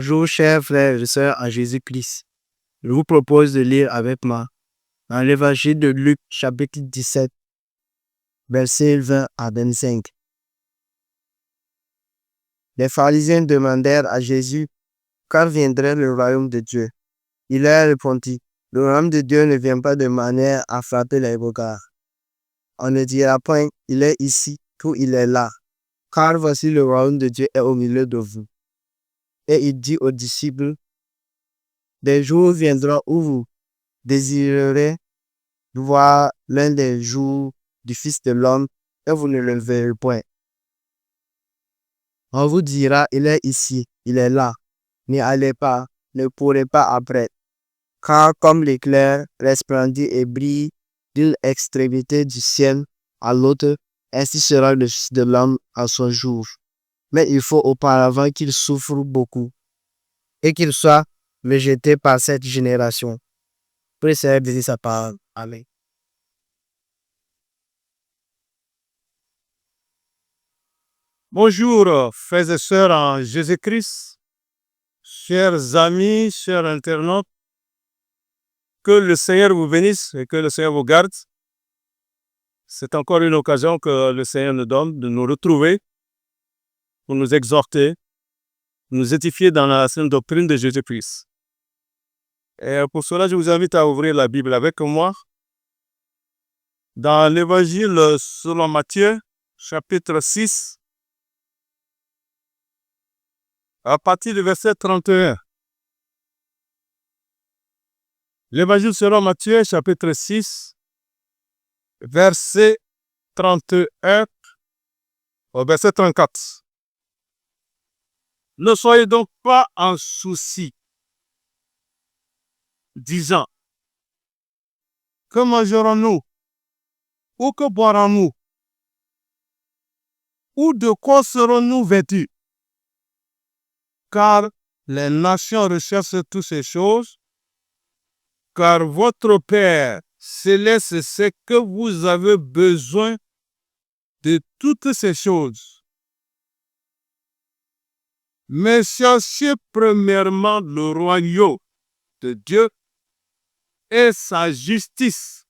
Bonjour, chers frères et sœurs en Jésus-Christ. Je vous propose de lire avec moi dans l'évangile de Luc, chapitre 17, versets 20 à 25. Les pharisiens demandèrent à Jésus quand viendrait le royaume de Dieu. Il leur répondit, le royaume de Dieu ne vient pas de manière à frapper les regards. On ne dira point, il est ici, ou il est là, car voici le royaume de Dieu est au milieu de vous. Et il dit aux disciples, des jours viendront où vous désirerez voir l'un des jours du Fils de l'homme et vous ne le verrez point. On vous dira, il est ici, il est là. N'y allez pas, ne courez pas après. Car comme l'éclair resplendit et brille d'une extrémité du ciel à l'autre, ainsi sera le Fils de l'homme à son jour. Mais il faut auparavant qu'il souffre beaucoup et qu'il soit rejeté par cette génération. Pour essayer de dire sa parole. Amen. Bonjour, frères et sœurs en Jésus-Christ, chers amis, chers internautes, que le Seigneur vous bénisse et que le Seigneur vous garde. C'est encore une occasion que le Seigneur nous donne de nous retrouver pour nous exhorter, nous édifier dans la sainte doctrine de Jésus-Christ. Et pour cela, je vous invite à ouvrir la Bible avec moi dans l'Évangile selon Matthieu, chapitre 6, à partir du verset 31. L'Évangile selon Matthieu, chapitre 6, verset 31 au verset 34. Ne soyez donc pas en souci, disant, que mangerons-nous? Ou que boirons-nous? Ou de quoi serons-nous vêtus? Car les nations recherchent toutes ces choses, car votre Père céleste sait que vous avez besoin de toutes ces choses. Mais cherchez premièrement le royaume de Dieu et sa justice,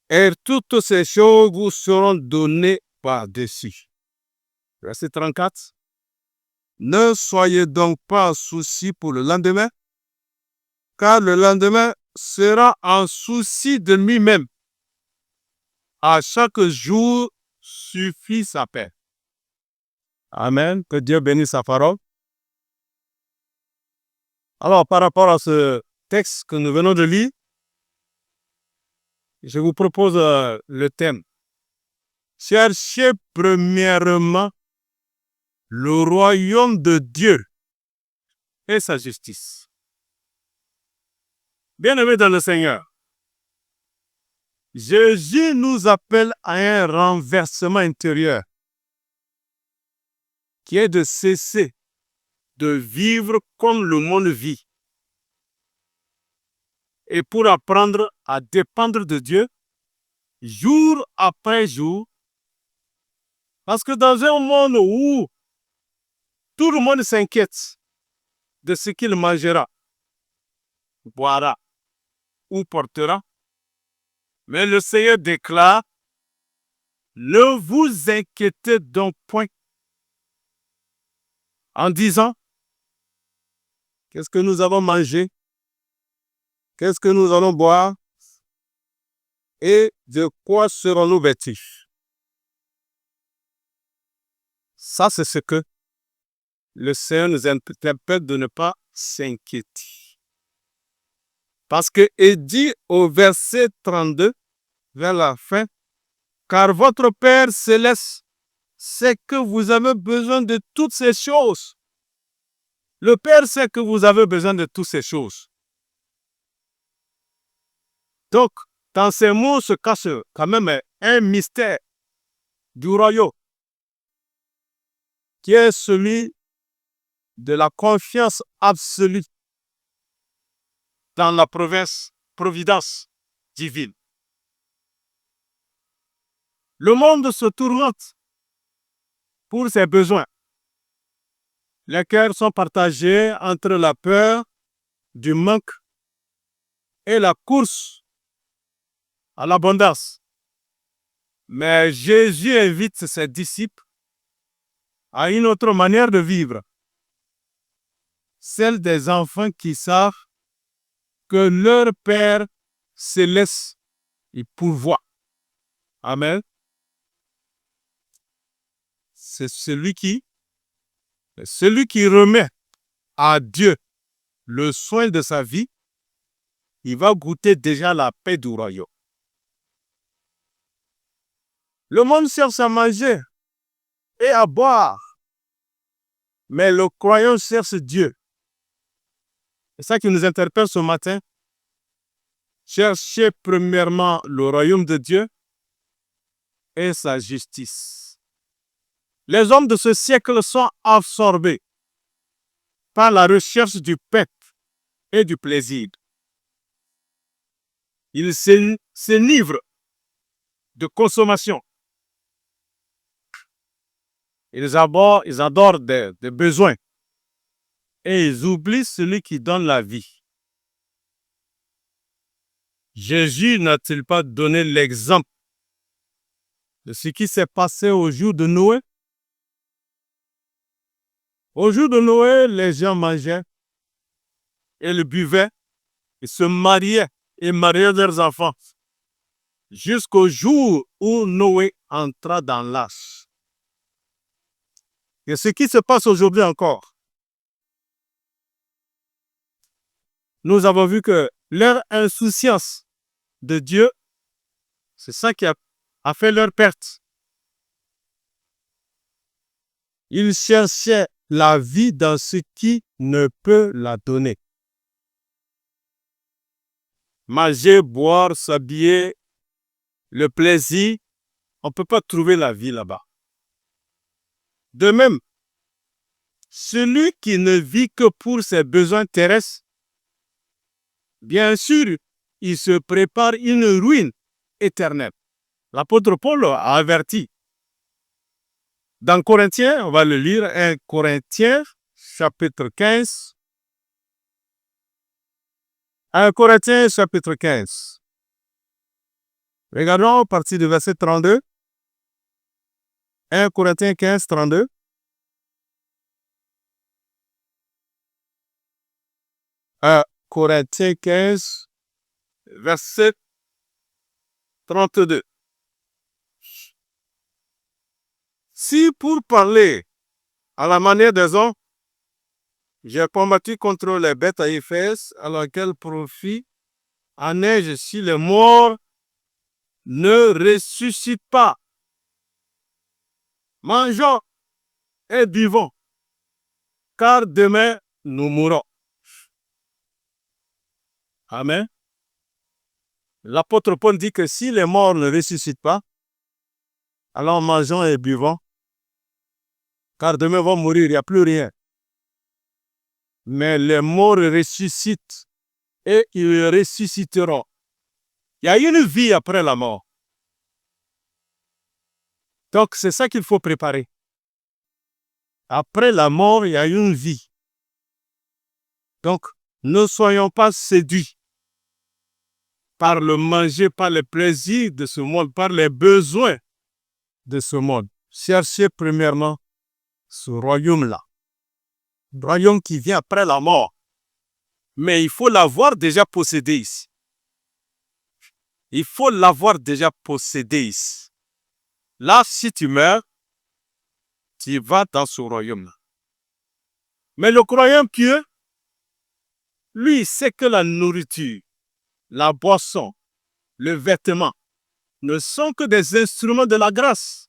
et toutes ces choses vous seront données par-dessus. Verset 34. Ne soyez donc pas en souci pour le lendemain, car le lendemain sera en souci de lui-même. À chaque jour suffit sa paix. Amen. Que Dieu bénisse sa parole. Alors, par rapport à ce texte que nous venons de lire, je vous propose le thème. Cherchez premièrement le royaume de Dieu et sa justice. Bien-aimés dans le Seigneur, Jésus nous appelle à un renversement intérieur qui est de cesser de vivre comme le monde vit et pour apprendre à dépendre de Dieu jour après jour, parce que dans un monde où tout le monde s'inquiète de ce qu'il mangera, boira ou portera, mais le Seigneur déclare, ne vous inquiétez donc point, en disant, qu'est-ce que nous allons manger, qu'est-ce que nous allons boire et de quoi serons-nous vêtus. Ça, c'est ce que le Seigneur nous interpelle de ne pas s'inquiéter. Parce qu'il dit au verset 32, vers la fin, car votre Père céleste sait que vous avez besoin de toutes ces choses. Le Père sait que vous avez besoin de toutes ces choses. Donc, dans ces mots se cache quand même un mystère du royaume, qui est celui de la confiance absolue dans la providence divine. Le monde se tourmente pour ses besoins. Les cœurs sont partagés entre la peur du manque et la course à l'abondance. Mais Jésus invite ses disciples à une autre manière de vivre, celle des enfants qui savent que leur Père céleste y pourvoit. Amen. C'est celui qui remet à Dieu le soin de sa vie, il va goûter déjà la paix du royaume. Le monde cherche à manger et à boire, mais le croyant cherche Dieu. C'est ça qui nous interpelle ce matin. Cherchez premièrement le royaume de Dieu et sa justice. Les hommes de ce siècle sont absorbés par la recherche du peuple et du plaisir. Ils s'enivrent de consommation. Ils adorent des besoins et ils oublient celui qui donne la vie. Jésus n'a-t-il pas donné l'exemple de ce qui s'est passé au jour de Noé? Au jour de Noé, les gens mangeaient et le buvaient, ils se mariaient et mariaient leurs enfants jusqu'au jour où Noé entra dans l'arche. Et ce qui se passe aujourd'hui encore, nous avons vu que leur insouciance de Dieu, c'est ça qui a fait leur perte. Ils cherchaient la vie dans ce qui ne peut la donner. Manger, boire, s'habiller, le plaisir, on ne peut pas trouver la vie là-bas. De même, celui qui ne vit que pour ses besoins terrestres, bien sûr, il se prépare une ruine éternelle. L'apôtre Paul a averti. Dans Corinthiens, on va le lire, 1 Corinthiens, chapitre 15. 1 Corinthiens, chapitre 15. Regardons à partir du verset 32. 1 Corinthiens 15, 32. 1 Corinthiens 15, verset 32. Si pour parler à la manière des hommes, j'ai combattu contre les bêtes à Éphèse, alors quel profit en ai-je si les morts ne ressuscitent pas? Mangeons et buvons, car demain nous mourrons. Amen. L'apôtre Paul dit que si les morts ne ressuscitent pas, alors mangeons et buvons, car demain vont mourir, il n'y a plus rien. Mais les morts ressuscitent et ils ressusciteront. Il y a une vie après la mort. Donc, c'est ça qu'il faut préparer. Après la mort, il y a une vie. Donc, ne soyons pas séduits par le manger, par les plaisirs de ce monde, par les besoins de ce monde. Cherchez premièrement ce royaume-là. Le royaume qui vient après la mort. Mais il faut l'avoir déjà possédé ici. Il faut l'avoir déjà possédé ici. Là, si tu meurs, tu vas dans ce royaume-là. Mais le croyant pieux, lui, sait que la nourriture, la boisson, le vêtement ne sont que des instruments de la grâce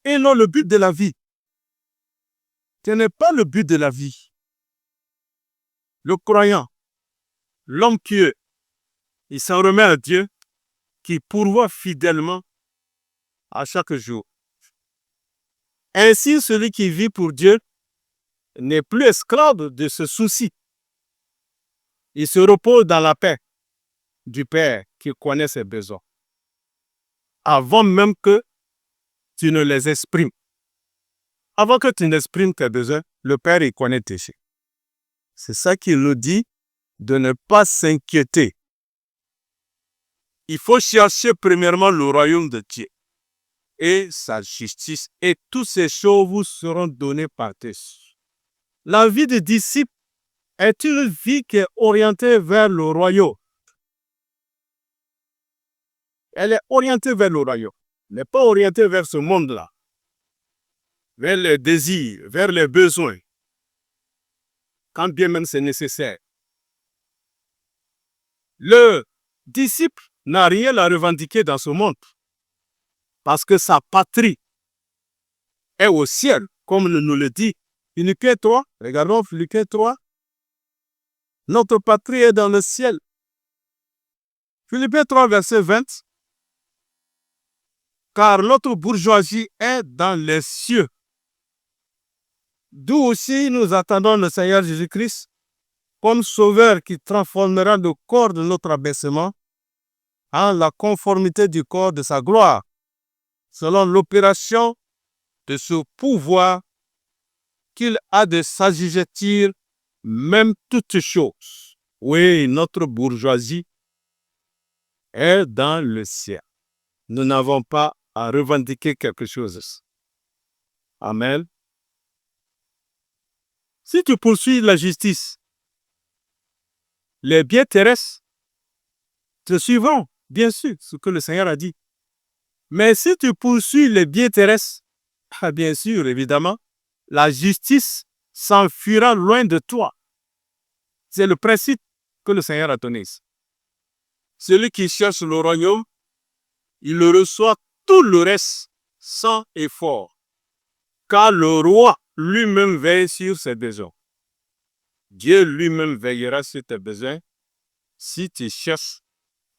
et non le but de la vie. Ce n'est pas le but de la vie. Le croyant, l'homme pieux, il s'en remet à Dieu qui pourvoit fidèlement à chaque jour. Ainsi, celui qui vit pour Dieu n'est plus esclave de ce souci. Il se repose dans la paix du Père qui connaît ses besoins, avant même que tu ne les exprimes. Avant que tu n'exprimes tes besoins, le Père, il connaît tes chiens. C'est ça qu'il nous dit de ne pas s'inquiéter. Il faut chercher premièrement le royaume de Dieu et sa justice, et toutes ces choses vous seront données par-dessus. La vie de disciple est une vie qui est orientée vers le royaume. Elle est orientée vers le royaume. Elle n'est pas orientée vers ce monde-là, vers les désirs, vers les besoins, quand bien même c'est nécessaire. Le disciple n'a rien à revendiquer dans ce monde, parce que sa patrie est au ciel, comme nous le dit Philippiens 3. Regardons Philippiens 3. Notre patrie est dans le ciel. Philippiens 3, verset 20. Car notre bourgeoisie est dans les cieux, d'où aussi nous attendons le Seigneur Jésus-Christ comme sauveur qui transformera le corps de notre abaissement en la conformité du corps de sa gloire, selon l'opération de ce pouvoir qu'il a de s'assujettir même toutes choses. Oui, notre bourgeoisie est dans le ciel. Nous n'avons pas à revendiquer quelque chose. Amen. Si tu poursuis la justice, les biens terrestres te suivront, bien sûr, ce que le Seigneur a dit. Mais si tu poursuis les biens terrestres, bien sûr, évidemment, la justice s'enfuira loin de toi. C'est le principe que le Seigneur a donné. Celui qui cherche le royaume, il le reçoit tout le reste sans effort, car le roi lui-même veille sur ses besoins. Dieu lui-même veillera sur tes besoins si tu cherches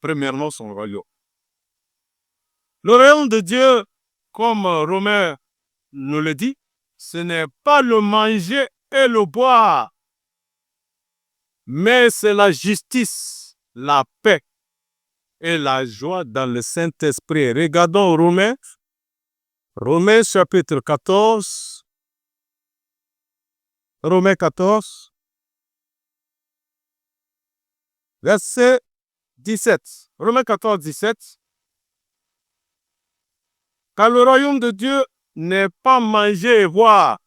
premièrement son royaume. Le royaume de Dieu, comme Romain nous le dit, ce n'est pas le manger et le boire, mais c'est la justice, la paix et la joie dans le Saint-Esprit. Regardons Romains chapitre 14. Romains 14, verset 17. Romains 14, 17. Car le royaume de Dieu n'est pas manger et boire,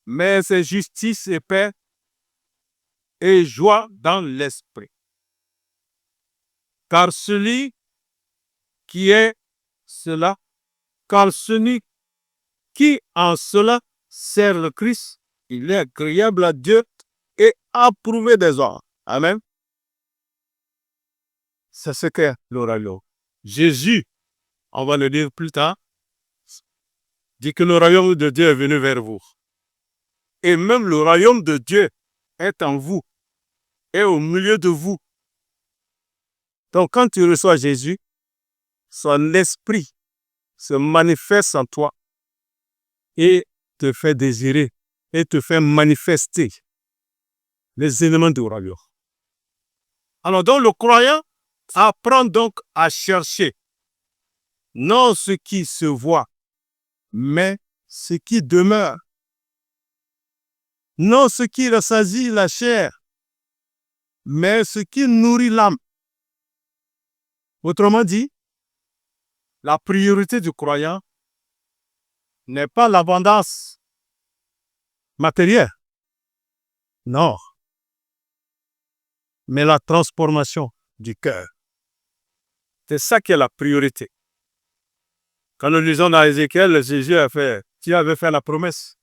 mais c'est justice et paix et joie dans l'esprit. Car celui qui est cela, car celui qui en cela sert le Christ, il est agréable à Dieu et approuvé des hommes. Amen. C'est ce qu'est le royaume. Jésus, on va le dire plus tard, dit que le royaume de Dieu est venu vers vous. Et même le royaume de Dieu est en vous, est au milieu de vous. Donc quand tu reçois Jésus, son esprit se manifeste en toi et te fait désirer et te fait manifester les éléments du royaume. Alors donc le croyant apprend donc à chercher non ce qui se voit, mais ce qui demeure. Non ce qui rassasie la chair, mais ce qui nourrit l'âme. Autrement dit, la priorité du croyant n'est pas l'abondance matérielle, non, mais la transformation du cœur. C'est ça qui est la priorité. Quand nous lisons dans Ézéchiel, Jésus Dieu avait fait la promesse.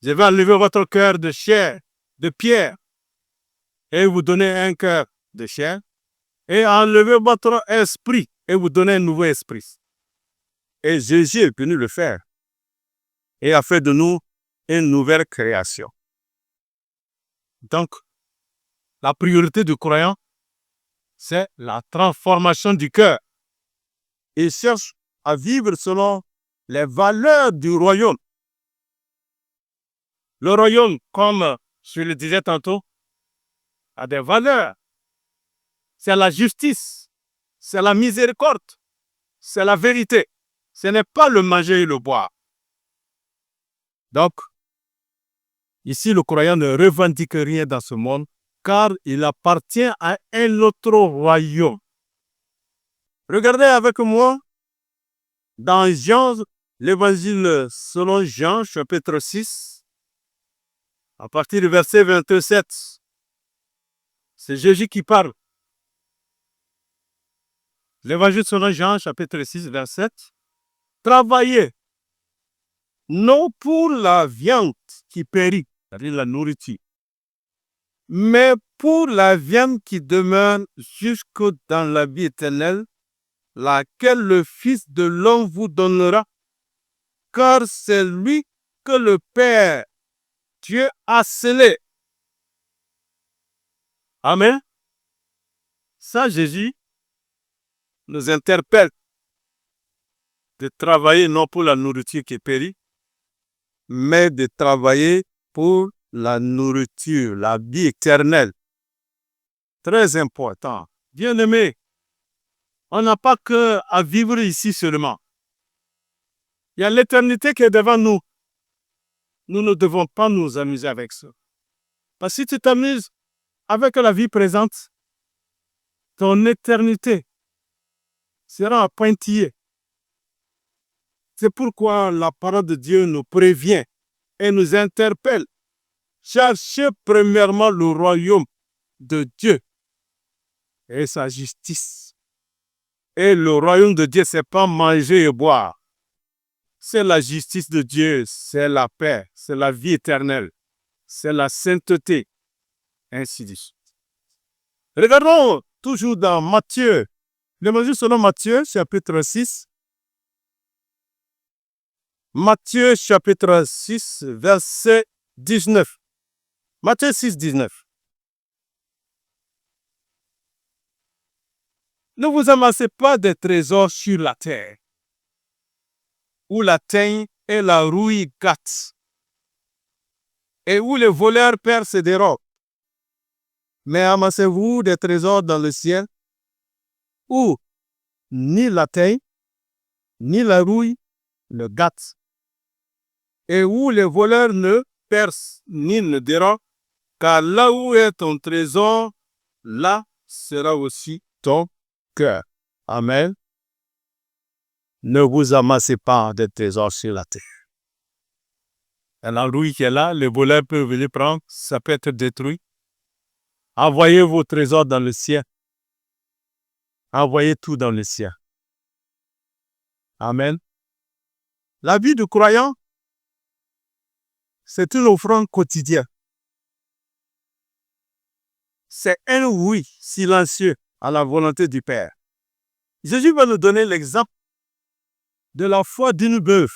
Je vais enlever votre cœur de chair, de pierre, et vous donner un cœur de chair, et enlever votre esprit, et vous donner un nouveau esprit. Et Jésus est venu le faire, et a fait de nous une nouvelle création. Donc, la priorité du croyant, c'est la transformation du cœur. Il cherche à vivre selon les valeurs du royaume. Le royaume, comme je le disais tantôt, a des valeurs. C'est la justice, c'est la miséricorde, c'est la vérité. Ce n'est pas le manger et le boire. Donc, ici, le croyant ne revendique rien dans ce monde, car il appartient à un autre royaume. Regardez avec moi dans Jean, l'évangile selon Jean, chapitre 6, à partir du verset 27. C'est Jésus qui parle. L'évangile selon Jean, chapitre 6, verset. Travaillez, non pour la viande qui périt, c'est-à-dire la nourriture, mais pour la viande qui demeure jusque dans la vie éternelle, laquelle le Fils de l'homme vous donnera, car c'est lui que le Père Dieu a scellé. Amen. Ça, Jésus nous interpelle de travailler non pour la nourriture qui périt, mais de travailler pour la nourriture, la vie éternelle. Très important. Bien-aimés, on n'a pas qu'à vivre ici seulement. Il y a l'éternité qui est devant nous. Nous ne devons pas nous amuser avec ça. Parce que si tu t'amuses avec la vie présente, ton éternité sera à pointillé. C'est pourquoi la parole de Dieu nous prévient et nous interpelle. Cherchez premièrement le royaume de Dieu et sa justice. Et le royaume de Dieu, ce n'est pas manger et boire. C'est la justice de Dieu, c'est la paix, c'est la vie éternelle, c'est la sainteté, ainsi de suite. Regardons toujours dans Matthieu, l'évangile selon Matthieu, chapitre 6. Matthieu, chapitre 6, verset 19. Matthieu 6, 19. Ne vous amassez pas des trésors sur la terre, où la teigne et la rouille gâtent, et où les voleurs percent et dérobent. Mais amassez-vous des trésors dans le ciel, où ni la teigne, ni la rouille ne gâtent, et où les voleurs ne percent ni ne dérobent, car là où est ton trésor, là sera aussi ton cœur. Amen. Ne vous amassez pas des trésors sur la terre. La rouille qui est là, les voleurs peuvent venir prendre, ça peut être détruit. Envoyez vos trésors dans le ciel. Envoyez tout dans le ciel. Amen. La vie du croyant, c'est une offrande quotidienne. C'est un oui silencieux à la volonté du Père. Jésus va nous donner l'exemple de la foi d'une veuve.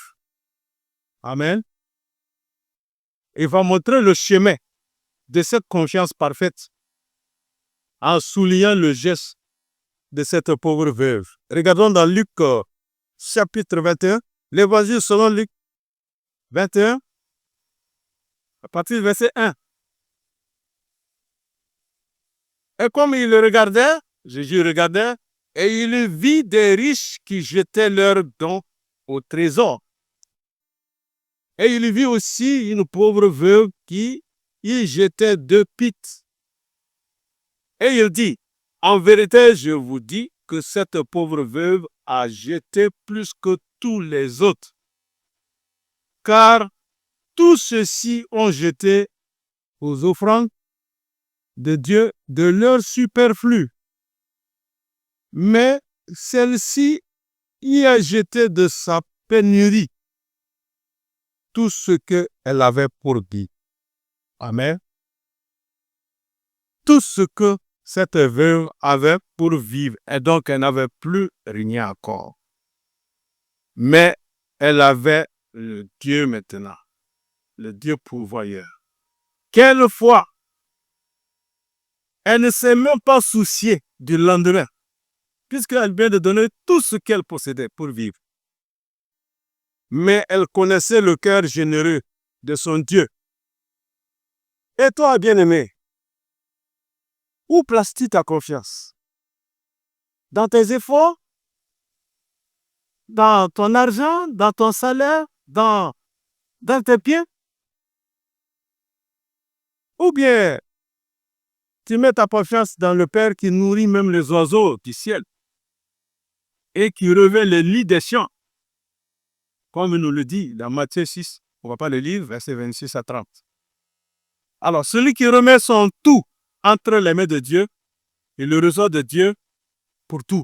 Amen. Il va montrer le chemin de cette confiance parfaite en soulignant le geste de cette pauvre veuve. Regardons dans Luc chapitre 21, l'évangile selon Luc 21, à partir du verset 1. Et comme il le regardait, Jésus regardait, et il vit des riches qui jetaient leurs dons au trésor. Et il vit aussi une pauvre veuve qui y jetait 2 piques. Et il dit, en vérité, je vous dis que cette pauvre veuve a jeté plus que tous les autres. Car tous ceux-ci ont jeté aux offrandes de Dieu de leur superflu. Mais celle-ci y a jeté de sa pénurie tout ce qu'elle avait pour vivre. Amen. Tout ce que cette veuve avait pour vivre, et donc elle n'avait plus rien encore. Mais elle avait le Dieu maintenant, le Dieu pourvoyeur. Quelle foi! Elle ne s'est même pas souciée du lendemain, puisqu'elle vient de donner tout ce qu'elle possédait pour vivre. Mais elle connaissait le cœur généreux de son Dieu. Et toi, bien-aimé, où places-tu ta confiance? Dans tes efforts? Dans ton argent? Dans ton salaire? Dans dans tes biens? Ou bien tu mets ta confiance dans le Père qui nourrit même les oiseaux du ciel et qui revêt les lits des champs, comme il nous le dit dans Matthieu 6, on ne va pas le lire, versets 26 à 30. Alors, celui qui remet son tout entre les mains de Dieu, il le reçoit de Dieu pour tout.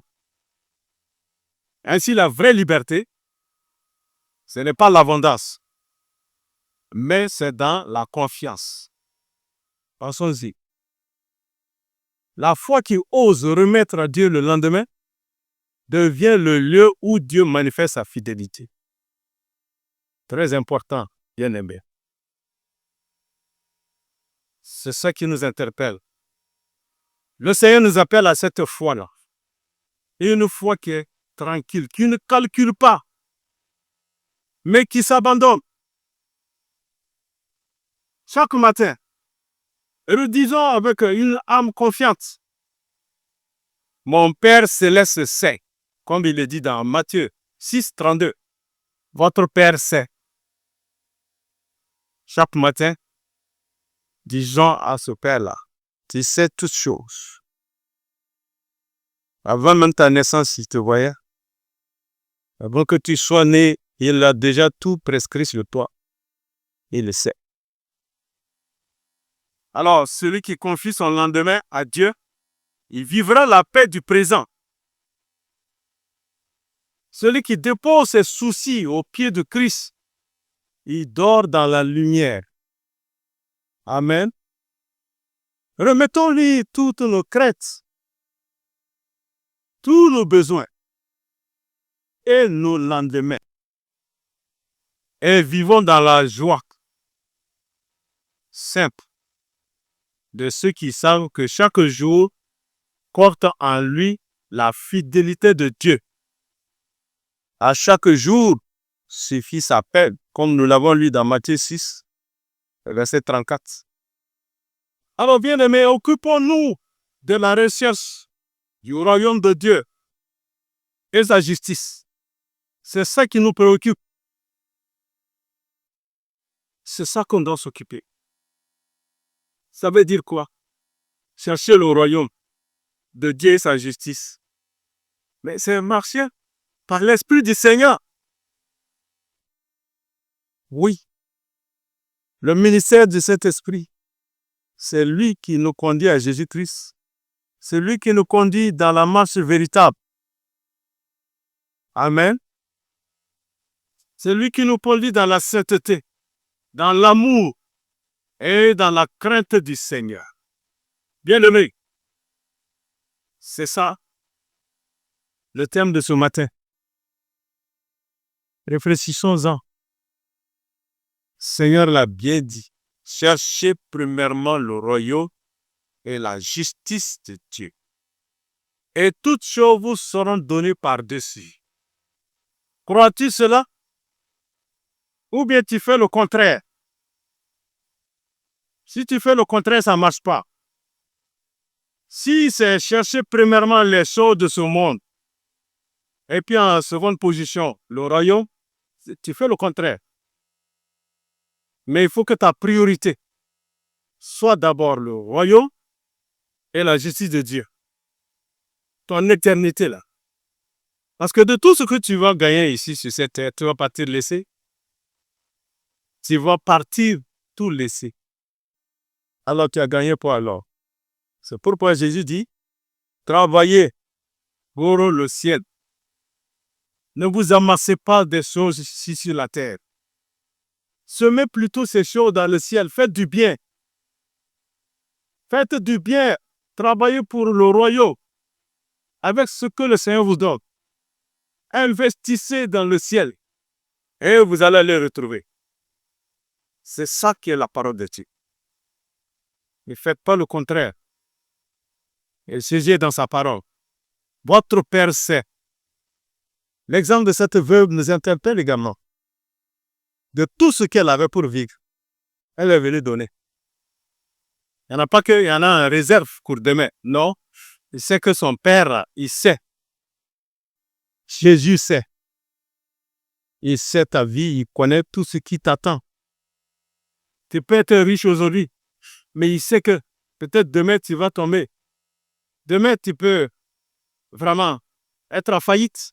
Ainsi, la vraie liberté, ce n'est pas l'abondance, mais c'est dans la confiance. Pensons-y. La foi qui ose remettre à Dieu le lendemain devient le lieu où Dieu manifeste sa fidélité. Très important, bien-aimé. C'est ça qui nous interpelle. Le Seigneur nous appelle à cette foi-là. Une foi qui est tranquille, qui ne calcule pas, mais qui s'abandonne. Chaque matin, redisons avec une âme confiante. Mon Père céleste sait, comme il est dit dans Matthieu 6, 32. Votre Père sait. Chaque matin, disons à ce Père-là, tu sais toutes choses. Avant même ta naissance, il te voyait. Avant que tu sois né, il a déjà tout prescrit sur toi. Il le sait. Alors, celui qui confie son lendemain à Dieu, il vivra la paix du présent. Celui qui dépose ses soucis aux pieds de Christ, il dort dans la lumière. Amen. Remettons-lui toutes nos craintes, tous nos besoins et nos lendemains. Et vivons dans la joie simple de ceux qui savent que chaque jour porte en lui la fidélité de Dieu. À chaque jour suffit sa peine, comme nous l'avons lu dans Matthieu 6, verset 34. Alors, bien-aimés, occupons-nous de la recherche du royaume de Dieu et sa justice. C'est ça qui nous préoccupe. C'est ça qu'on doit s'occuper. Ça veut dire quoi? Chercher le royaume de Dieu et sa justice. Mais c'est marcher par l'Esprit du Seigneur. Oui. Le ministère de cet Esprit, c'est lui qui nous conduit à Jésus-Christ. C'est lui qui nous conduit dans la marche véritable. Amen. C'est lui qui nous conduit dans la sainteté, dans l'amour et dans la crainte du Seigneur. Bien-aimés, c'est ça le thème de ce matin. Réfléchissons-en. Seigneur l'a bien dit. Cherchez premièrement le royaume et la justice de Dieu. Et toutes choses vous seront données par-dessus. Crois-tu cela? Ou bien tu fais le contraire? Si tu fais le contraire, ça ne marche pas. Si c'est chercher premièrement les choses de ce monde, et puis en seconde position, le royaume, tu fais le contraire. Mais il faut que ta priorité soit d'abord le royaume et la justice de Dieu. Ton éternité là. Parce que de tout ce que tu vas gagner ici sur cette terre, tu vas partir laisser. Tu vas partir tout laisser. Alors tu as gagné pour alors. C'est pourquoi Jésus dit, travaillez pour le ciel. Ne vous amassez pas des choses ici sur la terre. Semez plutôt ces choses dans le ciel. Faites du bien. Faites du bien. Travaillez pour le royaume. Avec ce que le Seigneur vous donne. Investissez dans le ciel. Et vous allez les retrouver. C'est ça qui est la parole de Dieu. Ne faites pas le contraire. Et cherchez dans sa parole. Votre Père sait. L'exemple de cette veuve nous interpelle également. De tout ce qu'elle avait pour vivre, elle est venue donner. Il n'y en a pas qu'il y en a en réserve pour demain. Non, il sait que son Père, il sait. Jésus sait. Il sait ta vie, il connaît tout ce qui t'attend. Tu peux être riche aujourd'hui, mais il sait que peut-être demain tu vas tomber. Demain tu peux vraiment être en faillite.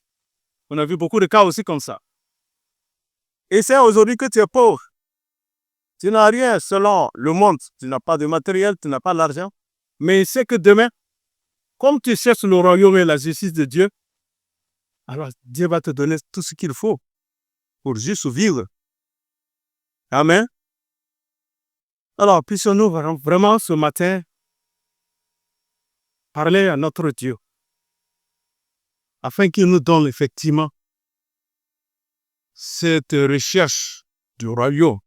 On a vu beaucoup de cas aussi comme ça. Et c'est aujourd'hui que tu es pauvre. Tu n'as rien selon le monde. Tu n'as pas de matériel, tu n'as pas d'argent. Mais il sait que demain, comme tu cherches le royaume et la justice de Dieu, alors Dieu va te donner tout ce qu'il faut pour juste vivre. Amen. Alors, puissions-nous vraiment ce matin parler à notre Dieu afin qu'il nous donne effectivement cette recherche du royaume.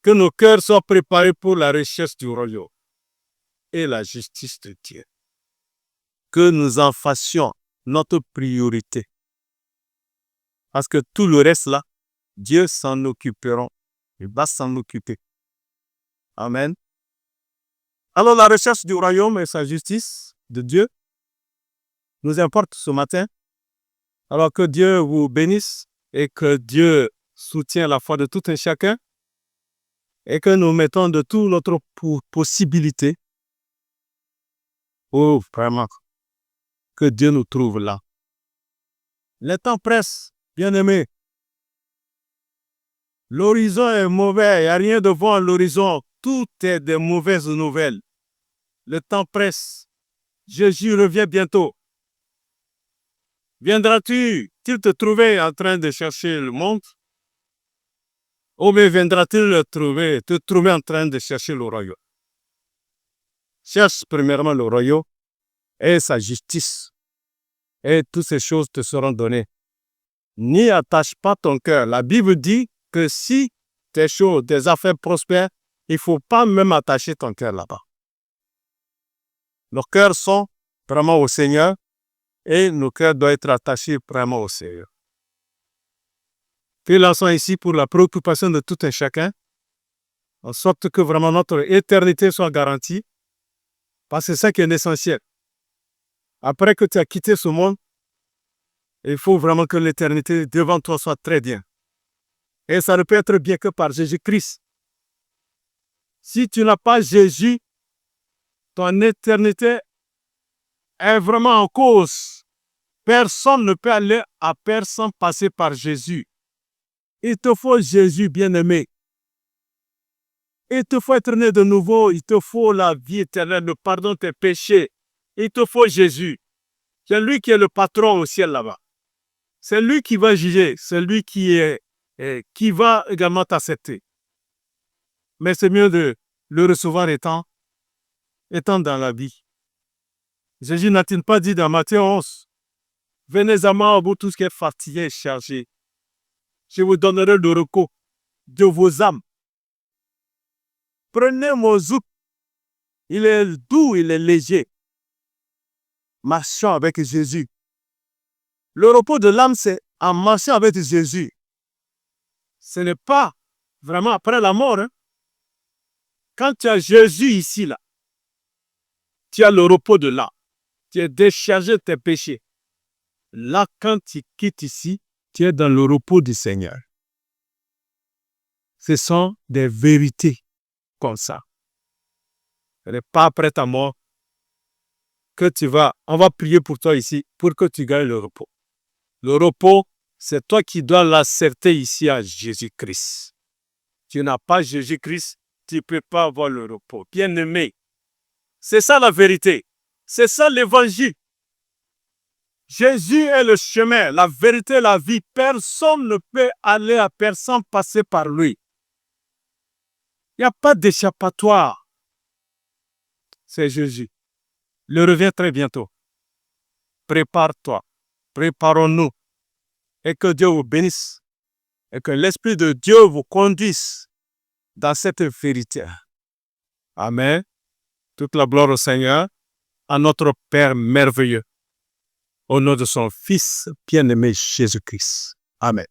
Que nos cœurs soient préparés pour la recherche du royaume et la justice de Dieu. Que nous en fassions notre priorité. Parce que tout le reste là, Dieu s'en occupera. Il va s'en occuper. Amen. Alors la recherche du royaume et sa justice de Dieu nous importe ce matin. Alors que Dieu vous bénisse et que Dieu soutienne la foi de tout un chacun et que nous mettons de toute notre possibilité. Oh, vraiment, que Dieu nous trouve là. Le temps presse, bien-aimés. L'horizon est mauvais, il n'y a rien devant l'horizon. Tout est de mauvaises nouvelles. Le temps presse. Jésus revient bientôt. Viendras-tu te trouver en train de chercher le monde? Ou bien viendra-t-il te trouver en train de chercher le royaume? Cherche premièrement le royaume et sa justice. Et toutes ces choses te seront données. N'y attache pas ton cœur. La Bible dit que si tes choses, tes affaires prospèrent, il ne faut pas même attacher ton cœur là-bas. Nos cœurs sont vraiment au Seigneur et nos cœurs doivent être attachés vraiment au Seigneur. Puis lançons ici pour la préoccupation de tout un chacun, en sorte que vraiment notre éternité soit garantie, parce que c'est ça qui est essentiel. Après que tu as quitté ce monde, il faut vraiment que l'éternité devant toi soit très bien. Et ça ne peut être bien que par Jésus-Christ. Si tu n'as pas Jésus, ton éternité est vraiment en cause. Personne ne peut aller à personne passer par Jésus. Il te faut Jésus bien-aimé. Il te faut être né de nouveau. Il te faut la vie éternelle, le pardon de tes péchés. Il te faut Jésus. C'est lui qui est le patron au ciel là-bas. C'est lui qui va juger. C'est lui qui va également t'accepter. Mais c'est mieux de le recevoir étant dans la vie. Jésus n'a-t-il pas dit dans Matthieu 11, « Venez à moi, vous tous qui êtes fatigués et chargés. Je vous donnerai le repos de vos âmes. Prenez mon zouk. Il est doux, il est léger. » Marchons avec Jésus. Le repos de l'âme, c'est en marchant avec Jésus. Ce n'est pas vraiment après la mort. Hein? Quand tu as Jésus ici, là, tu as le repos de l'âme. Tu es déchargé de tes péchés. Là, quand tu quittes ici, tu es dans le repos du Seigneur. Ce sont des vérités comme ça. Ce n'est pas après ta mort que on va prier pour toi ici, pour que tu gagnes le repos. Le repos, c'est toi qui dois l'accepter ici à Jésus-Christ. Tu n'as pas Jésus-Christ, tu ne peux pas avoir le repos. Bien-aimé, c'est ça la vérité. C'est ça l'évangile. Jésus est le chemin, la vérité, la vie. Personne ne peut aller à personne passer par lui. Il n'y a pas d'échappatoire. C'est Jésus. Il revient très bientôt. Prépare-toi. Préparons-nous. Et que Dieu vous bénisse. Et que l'Esprit de Dieu vous conduise dans cette vérité. Amen. Toute la gloire au Seigneur, à notre Père merveilleux, au nom de son Fils bien-aimé Jésus-Christ. Amen.